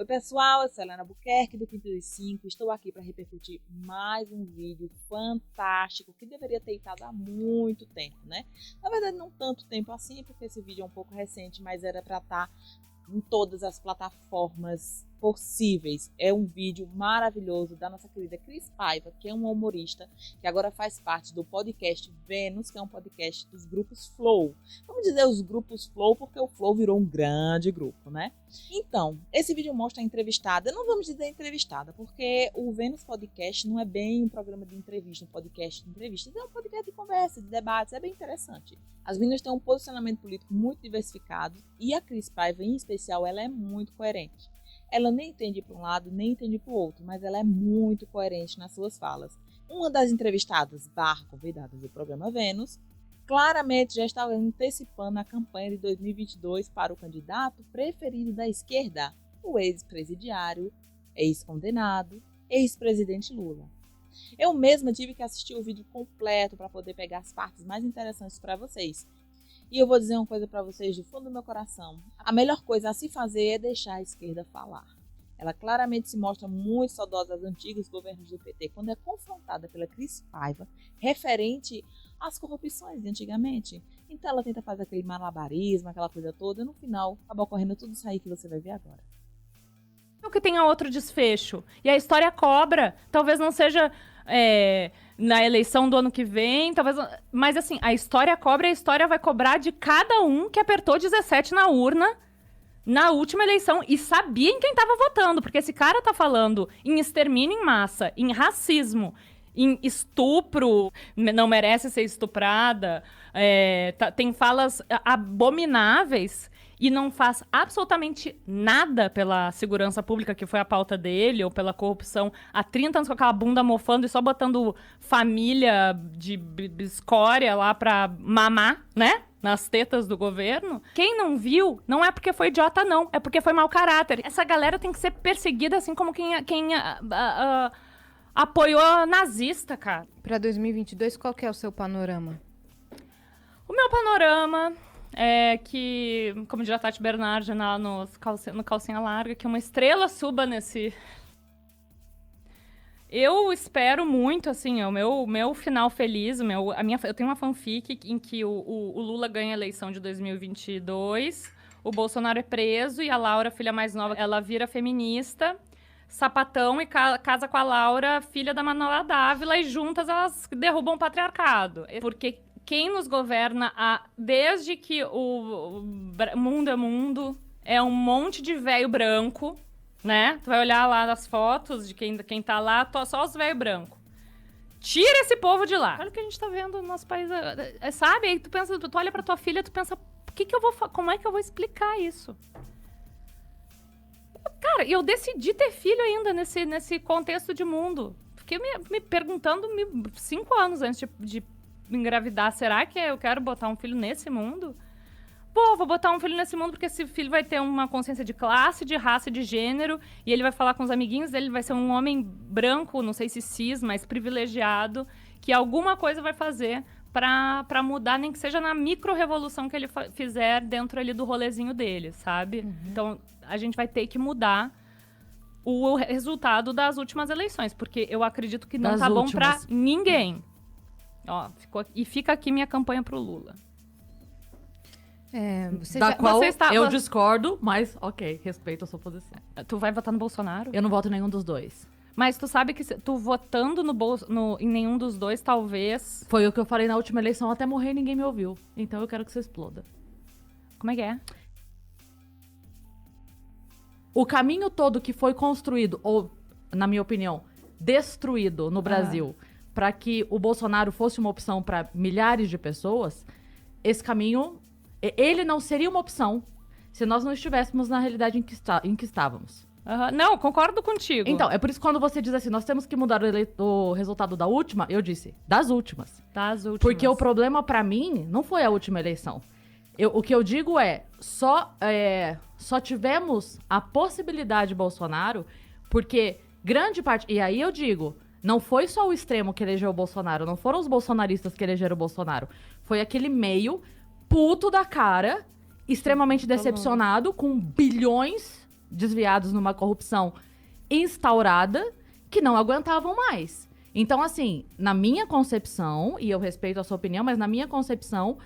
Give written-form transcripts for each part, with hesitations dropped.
Oi pessoal, eu sou a Helena Buquerque do Quinto dos Cinco. Estou aqui para repercutir mais um vídeo fantástico que deveria ter estado há muito tempo, né? Na verdade não tanto tempo assim, porque esse vídeo é um pouco recente, mas era para estar em todas as plataformas possíveis. É um vídeo maravilhoso da nossa querida Cris Paiva, que é uma humorista que agora faz parte do podcast Vênus, que é um podcast dos grupos Flow. Vamos dizer os grupos Flow porque o Flow virou um grande grupo, né? Então, esse vídeo mostra a entrevistada, não vamos dizer entrevistada, porque o Vênus Podcast não é bem um programa de entrevista, um podcast de entrevistas, é um podcast de conversa, de debates, é bem interessante. As meninas têm um posicionamento político muito diversificado e a Cris Paiva, em especial, ela é muito coerente. Ela nem entende para um lado, nem entende para o outro, mas ela é muito coerente nas suas falas. Uma das entrevistadas, convidadas do programa Vênus, claramente já está antecipando a campanha de 2022 para o candidato preferido da esquerda, o ex-presidiário, ex-condenado, ex-presidente Lula. Eu mesma tive que assistir o vídeo completo para poder pegar as partes mais interessantes para vocês. E eu vou dizer uma coisa para vocês do fundo do meu coração. A melhor coisa a se fazer é deixar a esquerda falar. Ela claramente se mostra muito saudosa dos antigos governos do PT quando é confrontada pela Cris Paiva referente às corrupções de antigamente. Então ela tenta fazer aquele malabarismo, aquela coisa toda, e no final acaba ocorrendo tudo isso aí que você vai ver agora. Que tenha outro desfecho. E a história cobra. Talvez não seja na eleição do ano que vem, talvez, mas assim, a história cobra e a história vai cobrar de cada um que apertou 17 na urna na última eleição e sabia em quem estava votando. Porque esse cara tá falando em extermínio em massa, em racismo, em estupro, não merece ser estuprada, tem falas abomináveis e não faz absolutamente nada pela segurança pública, que foi a pauta dele, ou pela corrupção há 30 anos com aquela bunda mofando e só botando família de escória lá pra mamar, né? Nas tetas do governo. Quem não viu, não é porque foi idiota, não. É porque foi mau caráter. Essa galera tem que ser perseguida assim como quem apoiou nazista, cara. Pra 2022, qual que é o seu panorama? O meu panorama é que, como diz a Tati Bernardi no Calcinha Larga, que uma estrela suba nesse... Eu espero muito, assim, o meu final feliz, eu tenho uma fanfic em que o Lula ganha a eleição de 2022, o Bolsonaro é preso e a Laura, filha mais nova, ela vira feminista, sapatão e casa com a Laura, filha da Manuela Dávila, e juntas elas derrubam o patriarcado. Porque quem nos governa desde que o mundo é um monte de velho branco, né? Tu vai olhar lá nas fotos de quem tá lá, só os velho branco. Tira esse povo de lá. Olha o que a gente tá vendo no nosso país, sabe? Aí tu olha pra tua filha, tu pensa, como é que eu vou explicar isso? Cara, eu decidi ter filho ainda nesse contexto de mundo. Fiquei me perguntando 5 anos antes de engravidar. Será que eu quero botar um filho nesse mundo? Pô, vou botar um filho nesse mundo porque esse filho vai ter uma consciência de classe, de raça e de gênero, e ele vai falar com os amiguinhos dele, vai ser um homem branco, não sei se cis, mas privilegiado, que alguma coisa vai fazer pra mudar, nem que seja na micro-revolução que ele fizer dentro ali do rolezinho dele, sabe? Uhum. Então, a gente vai ter que mudar o resultado das últimas eleições, porque eu acredito que não tá bom pra ninguém. Ó, fica aqui minha campanha pro Lula. Eu discordo, mas ok, respeito a sua posição. Tu vai votar no Bolsonaro? Eu não voto em nenhum dos dois. Mas tu sabe que tu votando em nenhum dos dois, talvez... Foi o que eu falei na última eleição, até morrer ninguém me ouviu. Então eu quero que você exploda. Como é que é? O caminho todo que foi construído, ou, na minha opinião, destruído no Brasil, para que o Bolsonaro fosse uma opção para milhares de pessoas, esse caminho, ele não seria uma opção se nós não estivéssemos na realidade em que estávamos. Não, concordo contigo. Então, é por isso que quando você diz assim, nós temos que mudar o resultado da última, eu disse, das últimas. Das últimas. Porque o problema para mim não foi a última eleição. O que eu digo é, só tivemos a possibilidade de Bolsonaro porque grande parte... E aí eu digo, não foi só o extremo que elegeu o Bolsonaro, não foram os bolsonaristas que elegeram o Bolsonaro. Foi aquele meio puto da cara, extremamente decepcionado, com bilhões desviados numa corrupção instaurada que não aguentavam mais. Então, assim, na minha concepção, e eu respeito a sua opinião, mas na minha concepção,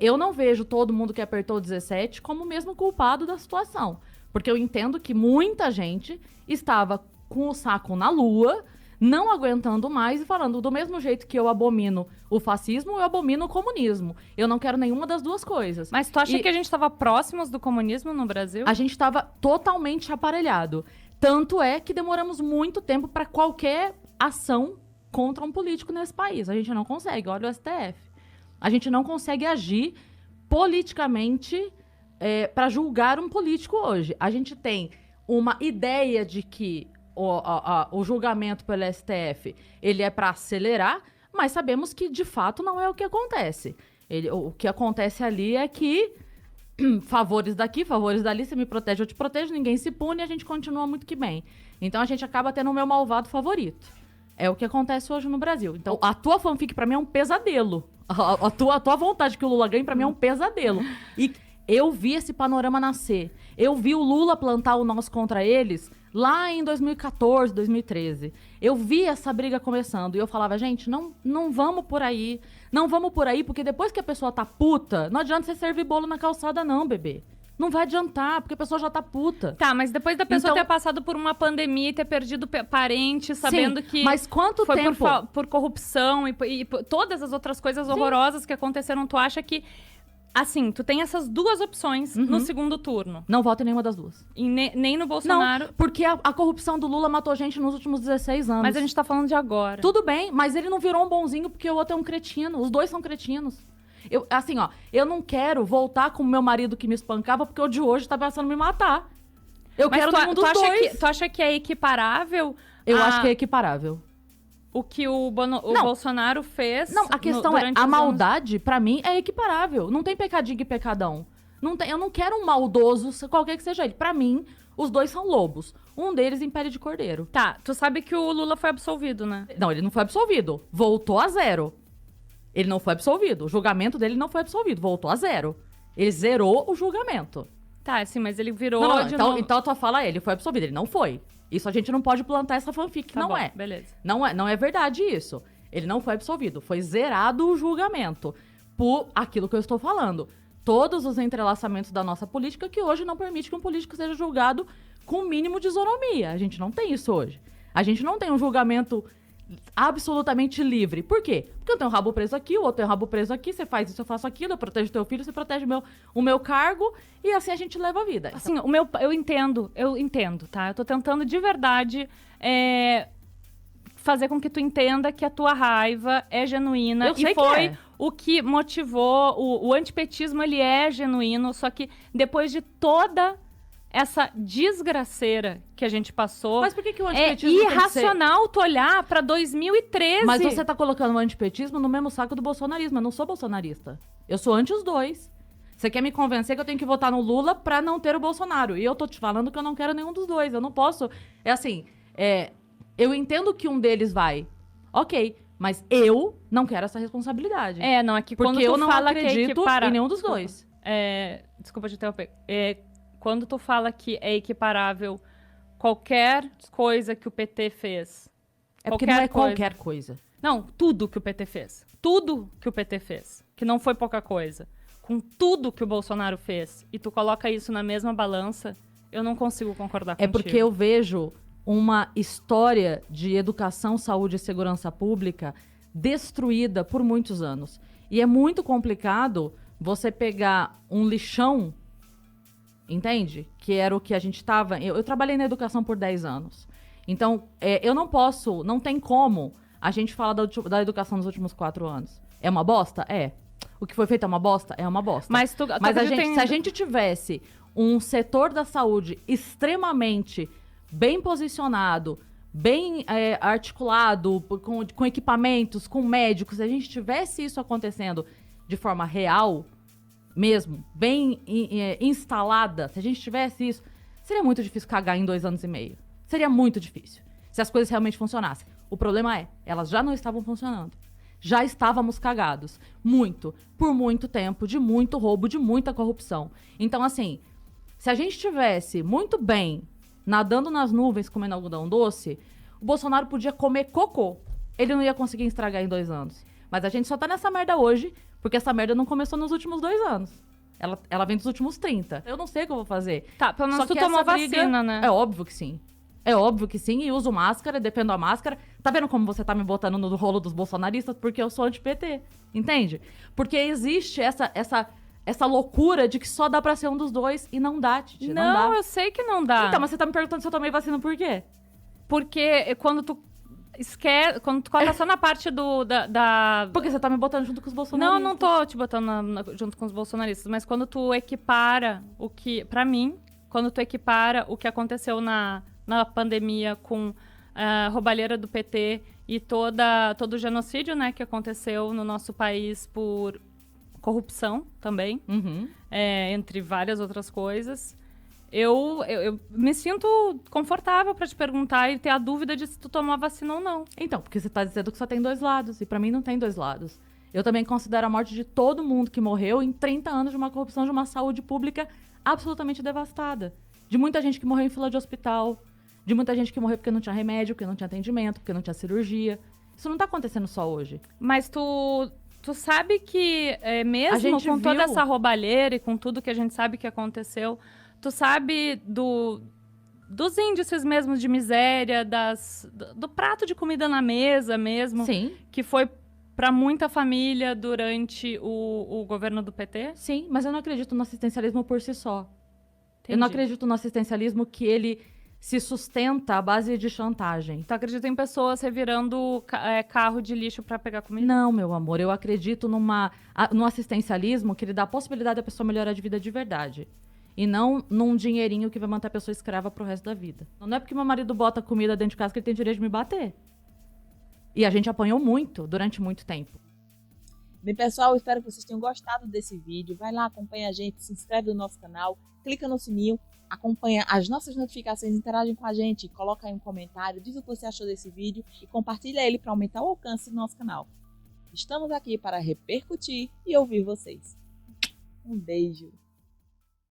eu não vejo todo mundo que apertou o 17 como o mesmo culpado da situação. Porque eu entendo que muita gente estava com o saco na lua, não aguentando mais e falando, do mesmo jeito que eu abomino o fascismo, eu abomino o comunismo. Eu não quero nenhuma das duas coisas. Mas tu acha que a gente estava próximos do comunismo no Brasil? A gente estava totalmente aparelhado. Tanto é que demoramos muito tempo para qualquer ação contra um político nesse país. A gente não consegue, olha o STF. A gente não consegue agir politicamente para julgar um político hoje. A gente tem uma ideia de que o julgamento pelo STF ele é para acelerar, mas sabemos que, de fato, não é o que acontece. O que acontece ali é que favores daqui, favores dali, você me protege, eu te protejo, ninguém se pune e a gente continua muito que bem. Então, a gente acaba tendo o meu malvado favorito. É o que acontece hoje no Brasil. Então, a tua fanfic, pra mim, é um pesadelo. A tua vontade que o Lula ganhe, pra mim, é um pesadelo. E eu vi esse panorama nascer. Eu vi o Lula plantar o nós contra eles lá em 2014, 2013. Eu vi essa briga começando e eu falava, gente, não vamos por aí. Não vamos por aí, porque depois que a pessoa tá puta, não adianta você servir bolo na calçada não, bebê. Não vai adiantar, porque a pessoa já tá puta. Tá, mas depois da pessoa Então- ter passado por uma pandemia e ter perdido parentes, sabendo Sim, que mas quanto foi tempo? por corrupção e por todas as outras coisas horrorosas que aconteceram, tu acha que, assim, tu tem essas duas opções no segundo turno. Não voto em nenhuma das duas. E nem no Bolsonaro. Não, porque a corrupção do Lula matou gente nos últimos 16 anos. Mas a gente tá falando de agora. Tudo bem, mas ele não virou um bonzinho porque o outro é um cretino. Os dois são cretinos. Eu não quero voltar com o meu marido que me espancava porque o de hoje tá pensando em me matar. Eu Mas quero tu, nenhum dos acha dois. tu acha que é equiparável Eu acho que é equiparável. o que o Não. Bolsonaro fez? Não, a questão é, durante a os anos? maldade, pra mim, é equiparável. Não tem pecadinho e pecadão. Eu não quero um maldoso, qualquer que seja ele. Pra mim, os dois são lobos. Um deles em pele de cordeiro. Tá, tu sabe que o Lula foi absolvido, né? Não, ele não foi absolvido. Voltou a zero. Ele não foi absolvido. O julgamento dele não foi absolvido. Voltou a zero. Ele zerou o julgamento. Tá, sim, mas ele virou Não, de então, novo. então a tua fala é, ele foi absolvido. Ele não foi. Isso a gente não pode plantar essa fanfic, Tá não bom, é. beleza. Não é verdade isso. Ele não foi absolvido. Foi zerado o julgamento. Por aquilo que eu estou falando. Todos os entrelaçamentos da nossa política que hoje não permite que um político seja julgado com o mínimo de isonomia. A gente não tem isso hoje. A gente não tem um julgamento absolutamente livre. Por quê? Porque eu tenho um rabo preso aqui, o outro tem um rabo preso aqui, você faz isso, eu faço aquilo, eu protejo teu filho, você protege o meu cargo, e assim a gente leva a vida. Assim, eu entendo, tá? Eu tô tentando de verdade fazer com que tu entenda que a tua raiva é genuína. Eu sei e foi que é. o que motivou, o antipetismo, ele é genuíno, só que depois de toda essa desgraceira que a gente passou, Mas por que o é antipetismo tem que ser... irracional tu olhar pra 2013. Mas você tá colocando o antipetismo no mesmo saco do bolsonarismo. Eu não sou bolsonarista. Eu sou anti os dois. Você quer me convencer que eu tenho que votar no Lula pra não ter o Bolsonaro. E eu tô te falando que eu não quero nenhum dos dois. Eu não posso... Eu entendo que um deles vai. Ok. Mas eu não quero essa responsabilidade. Não, é que quando Porque tu eu não fala que é acredito equiparável... em nenhum dos Desculpa. dois. Desculpa te interromper. Quando tu fala que é equiparável qualquer coisa que o PT fez... É porque não é qualquer coisa. Não, tudo que o PT fez. Tudo que o PT fez. Que não foi pouca coisa. Com tudo que o Bolsonaro fez. E tu coloca isso na mesma balança, eu não consigo concordar É contigo. porque eu vejo uma história de educação, saúde e segurança pública destruída por muitos anos. E é muito complicado você pegar um lixão, entende? Que era o que a gente estava... Eu trabalhei na educação por 10 anos. Então, eu não posso, não tem como a gente falar da educação nos últimos 4 anos. É uma bosta? É. O que foi feito é uma bosta? É uma bosta. Mas Se a gente tivesse um setor da saúde extremamente bem posicionado, bem articulado, com equipamentos, com médicos, se a gente tivesse isso acontecendo de forma real, mesmo, bem instalada, se a gente tivesse isso, seria muito difícil cagar em 2 anos e meio. Seria muito difícil, se as coisas realmente funcionassem. O problema é, elas já não estavam funcionando. Já estávamos cagados. Muito, por muito tempo, de muito roubo, de muita corrupção. Então, assim, Se a gente tivesse muito bem nadando nas nuvens, comendo algodão doce, o Bolsonaro podia comer cocô. Ele não ia conseguir estragar em 2 anos. Mas a gente só tá nessa merda hoje, porque essa merda não começou nos últimos 2 anos. Ela vem dos últimos 30. Eu não sei o que eu vou fazer. Tá, pelo menos Só tu que tomou essa briga- vacina, né? É óbvio que sim. É óbvio que sim, e uso máscara, defendo a máscara. Tá vendo como você tá me botando no rolo dos bolsonaristas? Porque eu sou anti-PT, entende? Porque existe essa loucura de que só dá pra ser um dos dois, e não dá, Titi, não Não, dá. eu sei que não dá. Então, mas você tá me perguntando se eu tomei vacina por quê? Porque quando tu esquece, quando tu coloca só na parte da... Porque você tá me botando junto com os bolsonaristas. Não tô te botando junto com os bolsonaristas, mas quando tu equipara o que... Pra mim, quando tu equipara o que aconteceu na pandemia com a roubalheira do PT e todo o genocídio, né, que aconteceu no nosso país por corrupção também, Uhum. entre várias outras coisas, eu me sinto confortável pra te perguntar e ter a dúvida de se tu tomou a vacina ou não. Então, porque você tá dizendo que só tem 2 lados, e pra mim não tem 2 lados. Eu também considero a morte de todo mundo que morreu em 30 anos de uma corrupção, de uma saúde pública absolutamente devastada. De muita gente que morreu em fila de hospital, de muita gente que morreu porque não tinha remédio, porque não tinha atendimento, porque não tinha cirurgia. Isso não tá acontecendo só hoje. Mas tu sabe que A mesmo gente com toda viu- essa roubalheira e com tudo que a gente sabe que aconteceu, tu sabe dos índices mesmo de miséria, do prato de comida na mesa mesmo, Sim, que foi pra muita família durante o governo do PT? sim, mas eu não acredito no assistencialismo por si só. Eu não Entendi. acredito no assistencialismo que ele se sustenta à base de chantagem. Tu acredita em pessoas revirando carro de lixo pra pegar comida? Não, meu amor, eu acredito no assistencialismo que ele dá a possibilidade da pessoa melhorar de vida de verdade. E não num dinheirinho que vai manter a pessoa escrava pro resto da vida. Não é porque meu marido bota comida dentro de casa que ele tem direito de me bater. E a gente apanhou muito, durante muito tempo. Bem, pessoal, eu espero que vocês tenham gostado desse vídeo. Vai lá, acompanha a gente, se inscreve no nosso canal, clica no sininho, acompanha as nossas notificações, interagem com a gente, coloca aí um comentário, diz o que você achou desse vídeo e compartilha ele para aumentar o alcance do nosso canal. Estamos aqui para repercutir e ouvir vocês. Um beijo!